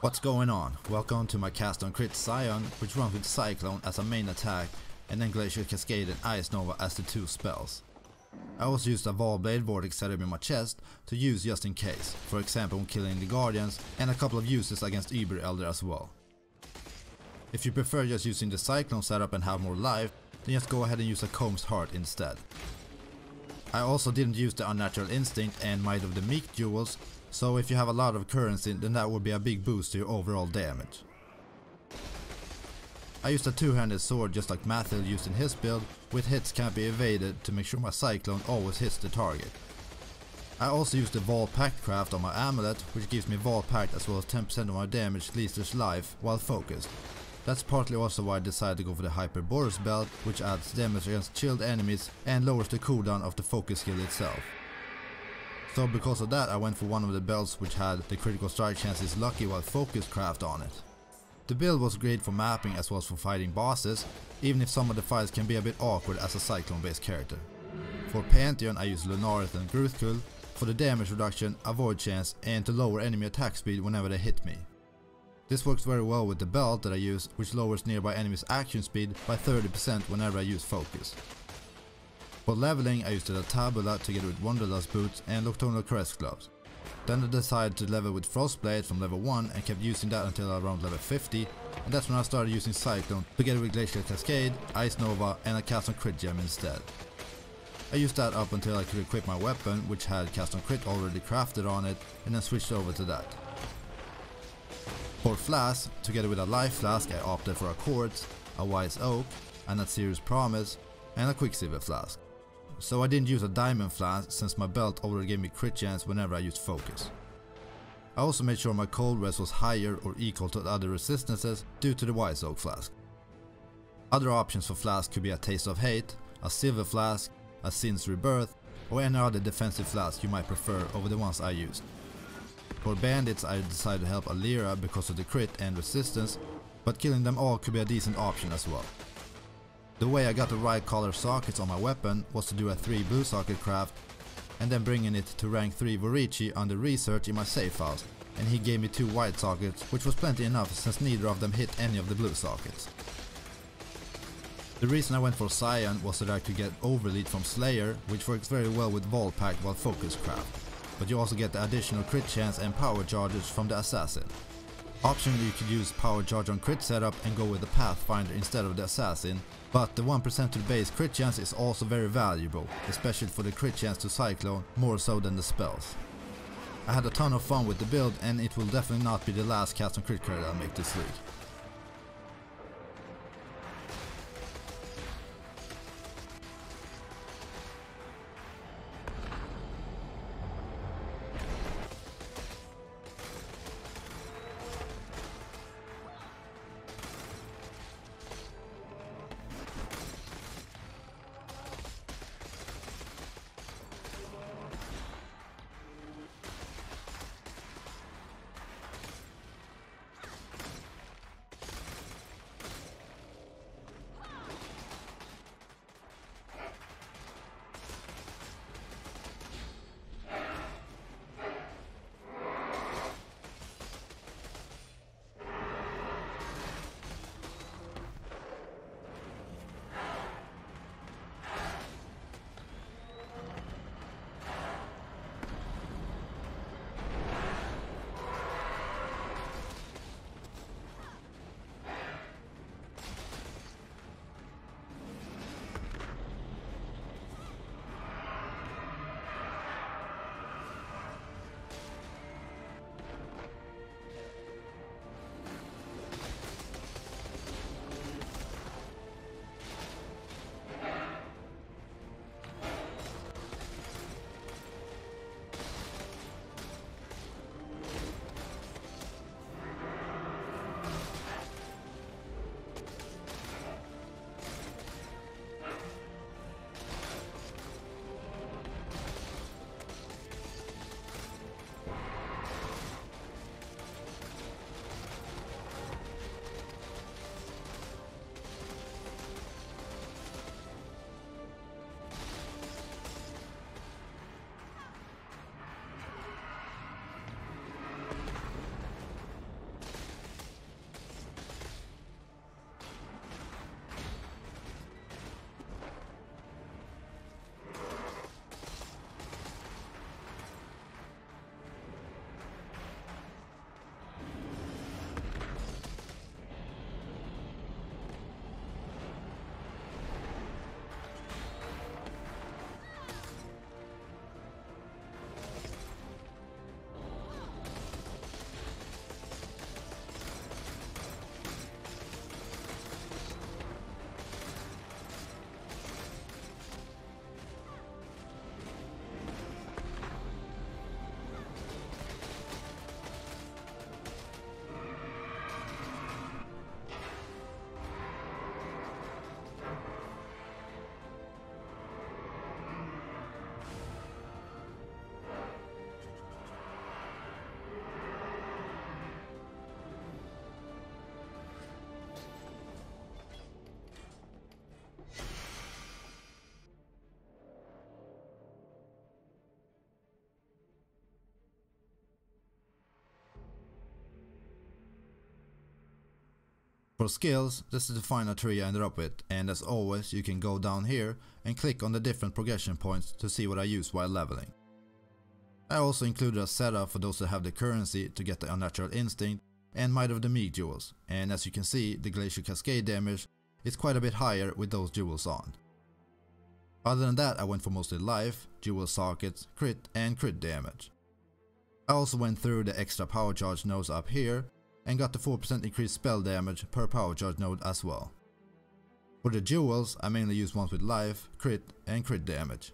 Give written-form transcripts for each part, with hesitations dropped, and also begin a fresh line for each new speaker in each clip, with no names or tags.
What's going on? Welcome to my cast on Crit Scion, which runs with Cyclone as a main attack and then Glacial Cascade and Ice Nova as the two spells. I also used a Wall Blade Vortex setup in my chest to use just in case, for example when killing the Guardians, and a couple of uses against Uber Elder as well. If you prefer just using the Cyclone setup and have more life, then just go ahead and use a Comb's Heart instead. I also didn't use the Unnatural Instinct and Might of the Meek duels, so if you have a lot of currency, then that would be a big boost to your overall damage. I used a two-handed sword just like Matthew used in his build, with hits can't be evaded to make sure my Cyclone always hits the target. I also used the Vault Pact craft on my amulet, which gives me Vault Pact as well as 10% of my damage Leaster's life while focused. That's partly also why I decided to go for the Hyper Boros belt, which adds damage against chilled enemies and lowers the cooldown of the focus skill itself. So because of that I went for one of the belts which had the critical strike chances lucky while focus craft on it. The build was great for mapping as well as for fighting bosses, even if some of the fights can be a bit awkward as a Cyclone based character. For Pantheon I used Lunarith and Gruthkul, for the damage reduction, avoid chance and to lower enemy attack speed whenever they hit me. This works very well with the belt that I use, which lowers nearby enemies action speed by 30% whenever I use focus. For leveling I used the Tabula together with Wanderlust boots and Nocturnal Caress gloves. Then I decided to level with Frostblade from level 1 and kept using that until around level 50, and that's when I started using Cyclone together with Glacial Cascade, Ice Nova and a cast on Crit gem instead. I used that up until I could equip my weapon, which had cast on Crit already crafted on it, and then switched over to that. For Flask, together with a Life Flask I opted for a Quartz, a Wise Oak, a Natsiri's Promise and a Quicksilver Flask. So I didn't use a Diamond Flask since my belt already gave me crit chance whenever I used focus. I also made sure my cold res was higher or equal to the other resistances due to the Wise Oak Flask. Other options for Flask could be a Taste of Hate, a Silver Flask, a Sin's Rebirth or any other defensive flask you might prefer over the ones I used. For bandits I decided to help Alira because of the crit and resistance, but killing them all could be a decent option as well. The way I got the right color sockets on my weapon was to do a 3 blue socket craft and then bringing it to rank 3 Vorici under research in my safe house, and he gave me 2 white sockets, which was plenty enough since neither of them hit any of the blue sockets. The reason I went for Scion was that I could get Overlead from Slayer, which works very well with Vault Pact while focus craft, but you also get the additional crit chance and power charges from the Assassin. Optionally you could use power charge on crit setup and go with the Pathfinder instead of the Assassin, but the 1% to the base crit chance is also very valuable, especially for the crit chance to Cyclone, more so than the spells. I had a ton of fun with the build and it will definitely not be the last cast on crit card I'll make this week. For skills, this is the final tree I ended up with, and as always you can go down here and click on the different progression points to see what I use while leveling. I also included a setup for those that have the currency to get the Unnatural Instinct and Might of the Meek jewels, and as you can see the Glacial Cascade damage is quite a bit higher with those jewels on. Other than that I went for mostly life, jewel sockets, crit and crit damage. I also went through the extra power charge nodes up here and got the 4% increased spell damage per power charge node as well. For the jewels I mainly use ones with life, crit and crit damage.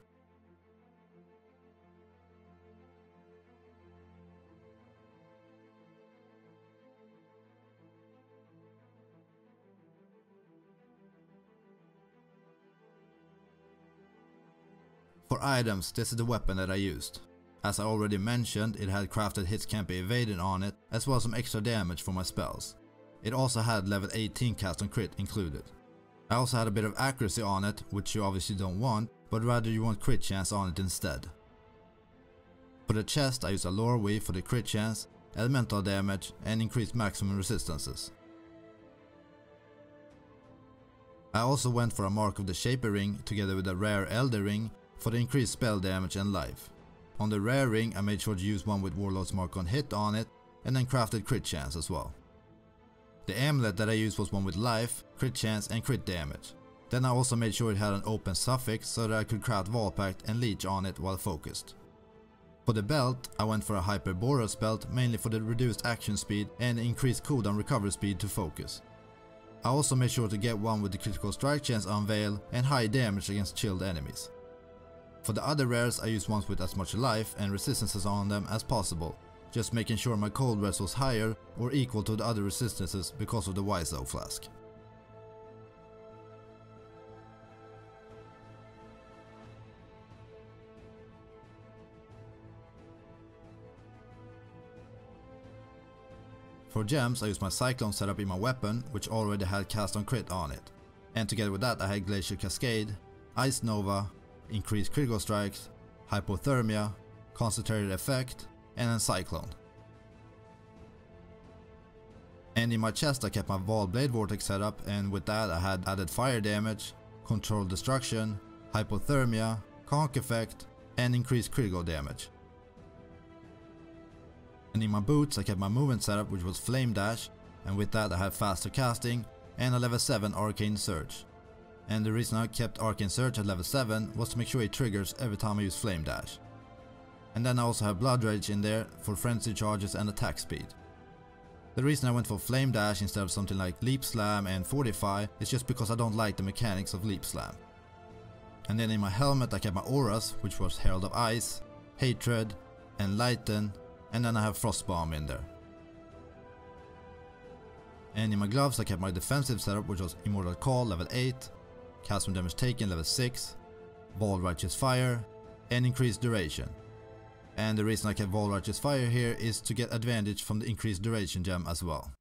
For items, this is the weapon that I used. As I already mentioned, it had crafted hits can't be evaded on it, as well as some extra damage for my spells. It also had level 18 cast on crit included. I also had a bit of accuracy on it, which you obviously don't want, but rather you want crit chance on it instead. For the chest I used a lore weave for the crit chance, elemental damage and increased maximum resistances. I also went for a Mark of the Shaper ring together with a rare Elder ring for the increased spell damage and life. On the rare ring I made sure to use one with Warlord's Mark on hit on it and then crafted crit chance as well. The amulet that I used was one with life, crit chance and crit damage. Then I also made sure it had an open suffix so that I could craft Vault Pact and leech on it while focused. For the belt I went for a Hyperboros belt mainly for the reduced action speed and increased cooldown recovery speed to focus. I also made sure to get one with the critical strike chance on Veil and high damage against chilled enemies. For the other rares I used ones with as much life and resistances on them as possible, just making sure my cold res was higher or equal to the other resistances because of the Wiseau flask. For gems I used my Cyclone setup in my weapon, which already had cast on crit on it, and together with that I had Glacial Cascade, Ice Nova, increased critical strikes, hypothermia, concentrated effect, and then Cyclone. And in my chest I kept my Vaal Blade Vortex setup, and with that I had added fire damage, controlled destruction, hypothermia, conk effect, and increased critical damage. And in my boots I kept my movement setup, which was Flame Dash, and with that I had faster casting and a level 7 Arcane Surge. And the reason I kept Arcane Surge at level 7 was to make sure it triggers every time I use Flame Dash. And then I also have Blood Rage in there for frenzy charges and attack speed. The reason I went for Flame Dash instead of something like Leap Slam and Fortify is just because I don't like the mechanics of Leap Slam. And then in my helmet I kept my auras, which was Herald of Ice, Hatred, Enlighten, and then I have Frost Bomb in there. And in my gloves I kept my defensive setup, which was Immortal Call level 8, Cast from Damage Taken level 6, Vaal Righteous Fire, and increased duration. And the reason I kept Vaal Righteous Fire here is to get advantage from the increased duration gem as well.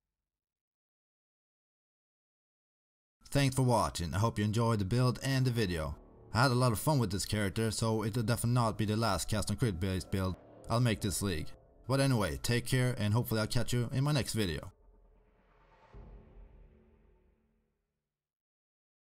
Thanks for watching, I hope you enjoyed the build and the video. I had a lot of fun with this character, so it will definitely not be the last cast on crit based build I'll make this league. But anyway, take care and hopefully I'll catch you in my next video.